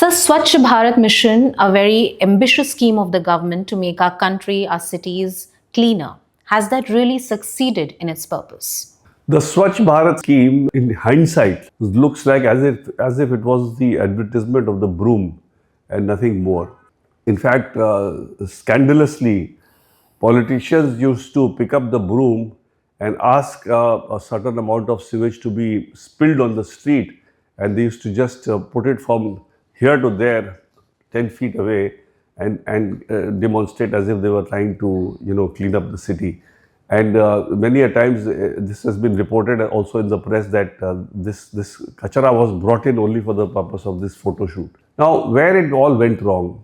So, Swachh Bharat Mission, a very ambitious scheme of the government to make our country, our cities cleaner. Has that really succeeded in its purpose? The Swachh Bharat scheme, in hindsight, looks like as if it was the advertisement of the broom and nothing more. In fact, scandalously, politicians used to pick up the broom and ask a certain amount of sewage to be spilled on the street, and they used to just put it from here to there, 10 feet away, and demonstrate as if they were trying to clean up the city. And many a times this has been reported also in the press that this kachara was brought in only for the purpose of this photo shoot. Now, where it all went wrong,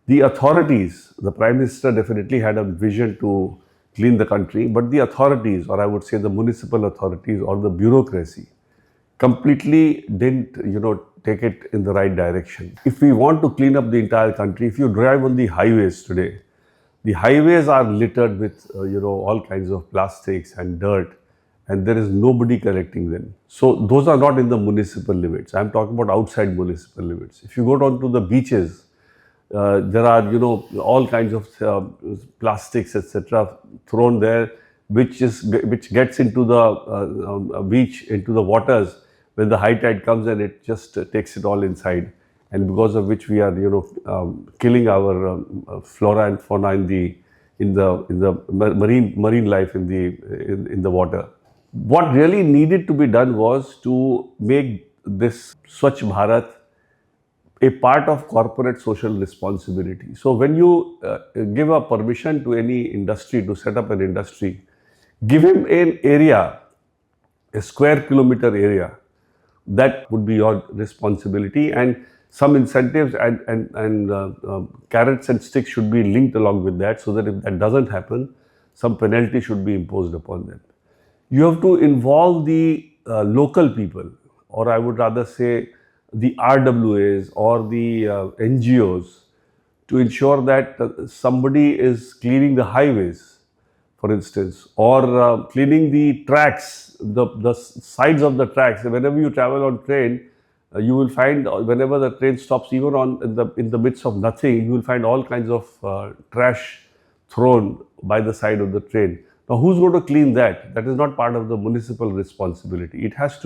the authorities, the Prime Minister definitely had a vision to clean the country, but the authorities, or I would say the municipal authorities or the bureaucracy, completely didn't, take it in the right direction. If we want to clean up the entire country, if you drive on the highways today, the highways are littered with, all kinds of plastics and dirt, and there is nobody collecting them. So those are not in the municipal limits. I'm talking about outside municipal limits. If you go down to the beaches, there are, all kinds of plastics, etc., thrown there, which gets into the beach, into the waters when the high tide comes, and it just takes it all inside, and because of which we are, killing our flora and fauna in the marine life in the water. What really needed to be done was to make this Swachh Bharat a part of corporate social responsibility. So when you give a permission to any industry to set up an industry, give him an area, a square kilometer area, that would be your responsibility, and some incentives and carrots and sticks should be linked along with that, so that if that doesn't happen, some penalty should be imposed upon them. You have to involve the local people, or I would rather say the RWAs or the NGOs, to ensure that somebody is cleaning the highways, for instance, or cleaning the tracks, the sides of the tracks. Whenever you travel on train, you will find whenever the train stops, even in the midst of nothing, you will find all kinds of trash thrown by the side of the train. Now, who's going to clean that? That is not part of the municipal responsibility. It has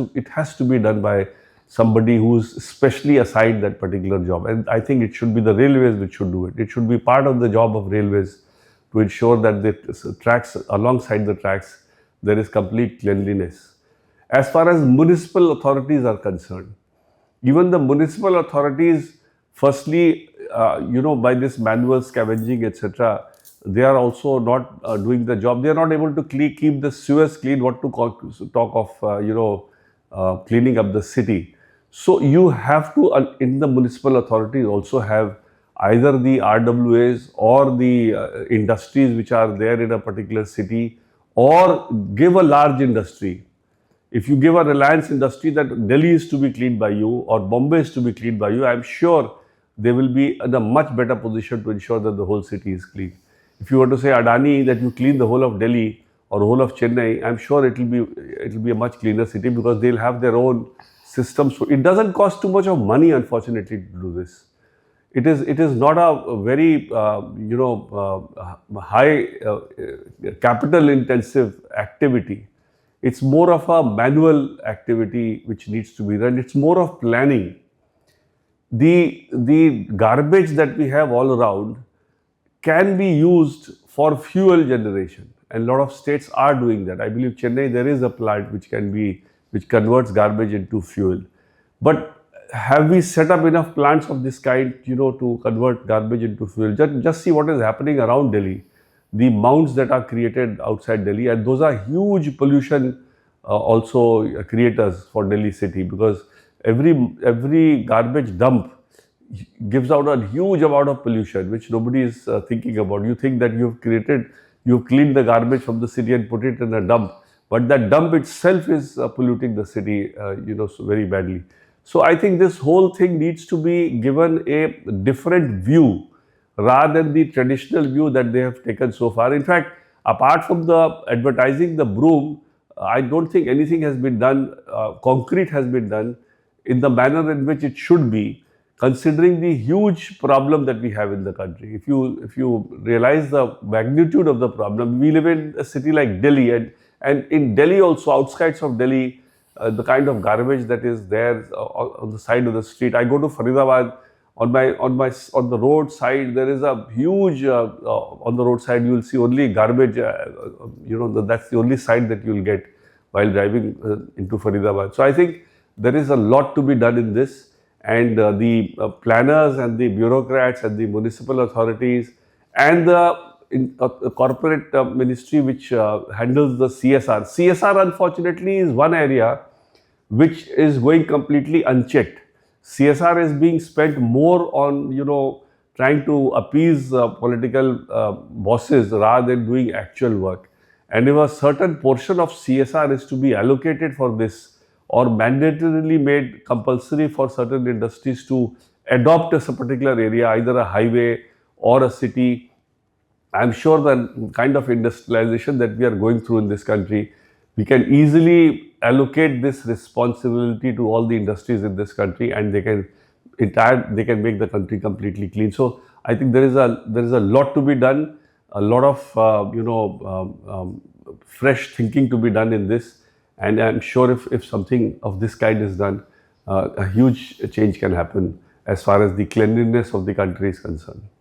to be done by somebody who's specially assigned that particular job. And I think it should be the railways which should do it. It should be part of the job of railways to ensure that the tracks, alongside the tracks, there is complete cleanliness. As far as municipal authorities are concerned, even the municipal authorities, firstly, by this manual scavenging, etc., they are also not doing the job. They are not able to keep the sewers clean, what to talk of, cleaning up the city. So you have to, in the municipal authorities, also have either the RWAs or the industries which are there in a particular city, or give a large industry. If you give a Reliance industry that Delhi is to be cleaned by you or Bombay is to be cleaned by you, I'm sure they will be in a much better position to ensure that the whole city is clean. If you were to say Adani that you clean the whole of Delhi or whole of Chennai, I'm sure it will be a much cleaner city, because they'll have their own systems. So it doesn't cost too much of money, unfortunately, to do this. It is not a very high capital intensive activity. It's more of a manual activity which needs to be done. It's more of planning. The garbage that we have all around can be used for fuel generation, and a lot of states are doing that. I believe Chennai, there is a plant which converts garbage into fuel. But have we set up enough plants of this kind, to convert garbage into fuel? Just see what is happening around Delhi. The mounds that are created outside Delhi, and those are huge pollution also creators for Delhi city, because every garbage dump gives out a huge amount of pollution which nobody is thinking about. You think that you've cleaned the garbage from the city and put it in a dump, but that dump itself is polluting the city, so very badly. So I think this whole thing needs to be given a different view rather than the traditional view that they have taken so far. In fact, apart from the advertising the broom, I don't think anything has been done, concrete has been done in the manner in which it should be. considering the huge problem that we have in the country. If you realize the magnitude of the problem, we live in a city like Delhi, and in Delhi also, outskirts of Delhi, the kind of garbage that is there on the side of the street. I go to Faridabad. On the roadside, there is a huge on the roadside you will see only garbage. That's the only sight that you will get while driving into Faridabad. So I think there is a lot to be done in this, and the planners and the bureaucrats and the municipal authorities and the corporate ministry which handles the CSR. CSR, unfortunately, is one area which is going completely unchecked. CSR is being spent more on, trying to appease political bosses rather than doing actual work. And if a certain portion of CSR is to be allocated for this, or mandatorily made compulsory for certain industries to adopt a particular area, either a highway or a city, I'm sure the kind of industrialization that we are going through in this country, we can easily allocate this responsibility to all the industries in this country, and they can make the country completely clean. So I think there is a lot to be done, a lot of fresh thinking to be done in this, and I'm sure if something of this kind is done, a huge change can happen as far as the cleanliness of the country is concerned.